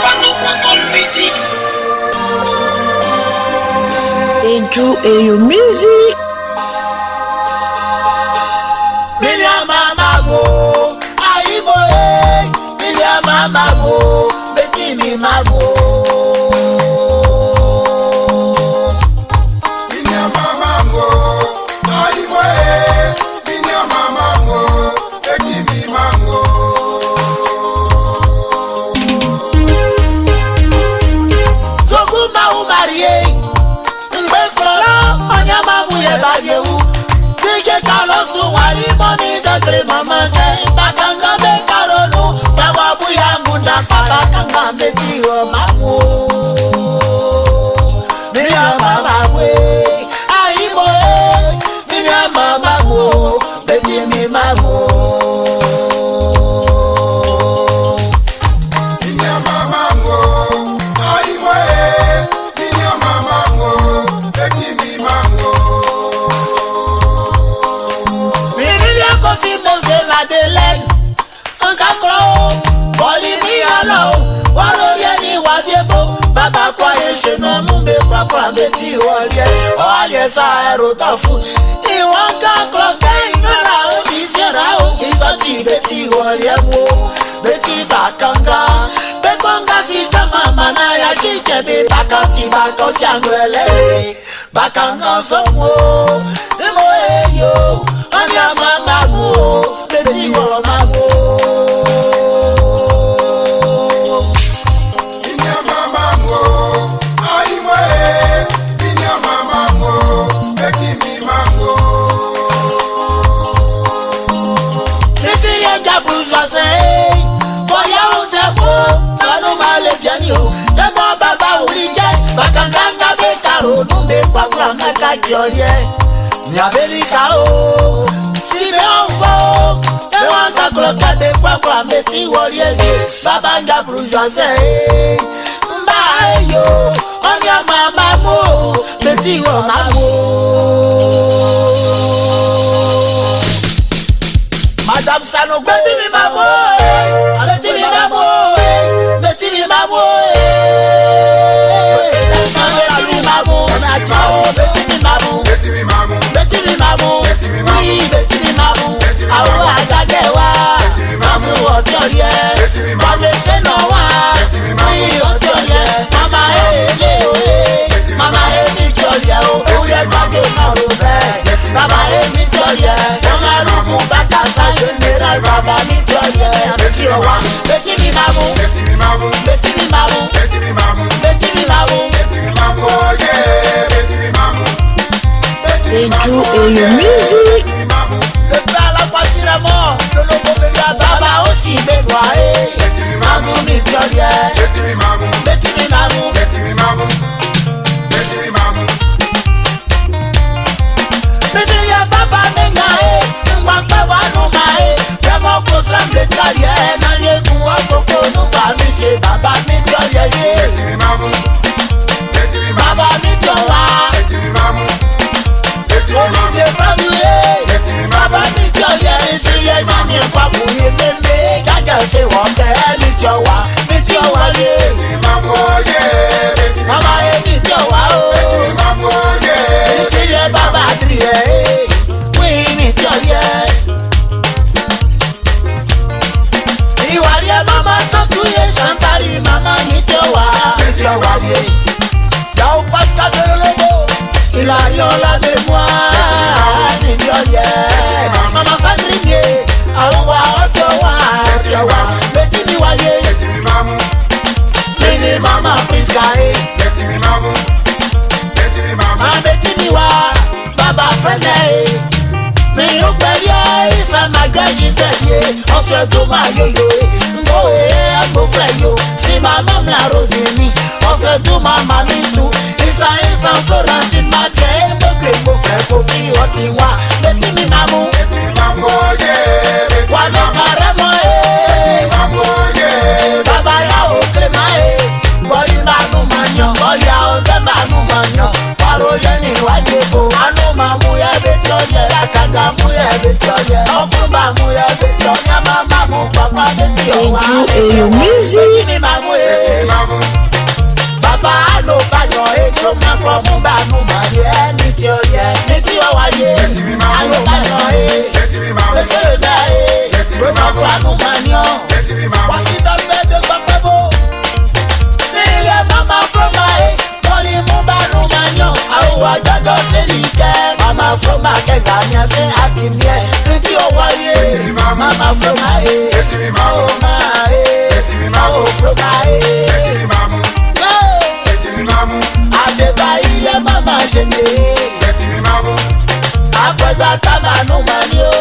Fano Control Music. Eju Eyo Music. William Amago, Aibo, William Amago, Betty mi Mago. William Amago, Aibo, William Amago, Betty mi Mago. Sokuma umarie, Mbekolo, Onyamamu yebagewu. Dije Carlos wali moni gagre mama ke bakanga be karonu bawabu yangu na bakanga mbetiwa mamu Biya mama we aibo biya mama wo beti mi mamu William Amago, Aibo, William Amago, Betty mi Mago. Kofi Mose Madeleine, Nkaklo, Bolivia, Warrior, Wabiego, Baba Kwaye, Mumbe, Kwakwa, Betty, Olie, Saharo, Tafu, Iwanka, Clock, Nara, Isirao, Isati, Betty, Waliamo, Betty Bakanga, Bekonga, Sita, Manaya, Kike, Bakati, Bakos, Yanguele, Bakanga, Somo, Emoyo. Mago, Betty Mago. William Amago, Aibo, William Amago, Betty mi Mago. Listen, Jabuzwa say, Boya Ozefo, Maluma Lebianio, Jama Baba Ulije, Bakanga Bekaro, Numbe Pakwanga Kajolie, Niaberika o. Ewanga kloka de kwa meti woriege babanga brujanse mba yo onya mama mo meti wo mago Madame Sano beti mi mamo beti mi mamo beti mi mamo beti mi mamo Betty mi Mago, Betty mi mamo Betty mi mamo Awo agagewa Masu ojoye Kame se no wa Ni ojoye Mama ele oe Mama emi joye o Uye gbage maro be Baba emi joye Mama rugu baka sa general Baba mi joye Betty owa Betty mi mamo Betty mi Mago, Betty mi mamo Betty mi Mago, Betty mi mamo Betty mi Mago, yeah, Betty mi Mago. Eju Eyo Music. Le père la passirement, le logo de la baba aussi bénoiré. Mazumi Tiolie, Betty mi Mago, Betty mi mamu, Betty mi Mago, Betty mi Mago. Monsieur ya baba mengae, Mwakba wanumae, Yamo kosam le talie, Nanye kuwa koko no fami se baba mi Tiolie, Betty mi Mago, Betty mi Mago, Baba mi Tiowa, Betty mi Mago, Betty mi Mago. Olivier Bradoué, Baba mi Tiolie, Isiye Nanye kwa kuye meme, Gaga se wonke mi Tiowa ye. Mama emi Tiowa o. Isire baba adriye, wi mi Tiolie. Iwariye mama santuye santari mama mi Tiowa ye. Yao Pascal de Lobo, Hilarion la mémoire mi Tiolie. Mama Sandrine, awa Tiowa, Betty mi waye. Mini mama Priskae, Betty mi wa, Baba Frene. Mi uperia isa magaji zeye, onse do ma yo-yo. Ngoe agbo freyo, si mama mla Rosini, onse do ma mami tu. Isa Florentine ma ke, mo fre kofi oti wa. Betty mi mamu, kwame karemo Baba ya o klema Boli manu manyo, boli ya oze manu manyo. Paro ye ni wajebo, anu mamu ya betyo ye. Kanga mu ye betyo ye, okuba mu ye betyo ye. Eyo music. Bàbá ló báyọ̀ ètò máa kọ́ mú bánú màrí ẹ́ ní tí ó yẹ ní tí ó wáyé àló báyọ̀ ẹ́ gbèsè rẹ̀ ẹ́ ló máa kọ́ àánú màrí ọ́ wá sí dọ́gbẹ́ tó gbọ́pẹ́ bó ní ilé mama fúnma ẹ́ wọ́n ní mú bánú màrí ọ́ àwọn àjọjọ́ sílì kẹ́ mama fúnma kẹ́gà yẹn sí àti ní ẹ̀ ní tí ó wáyé mama fúnma ẹ́ ọ̀ máa ẹ́ ọ̀ fúnma ẹ́. Adeba ilé mama ṣe ní. Àpẹ̀sà tábànú mà ní o.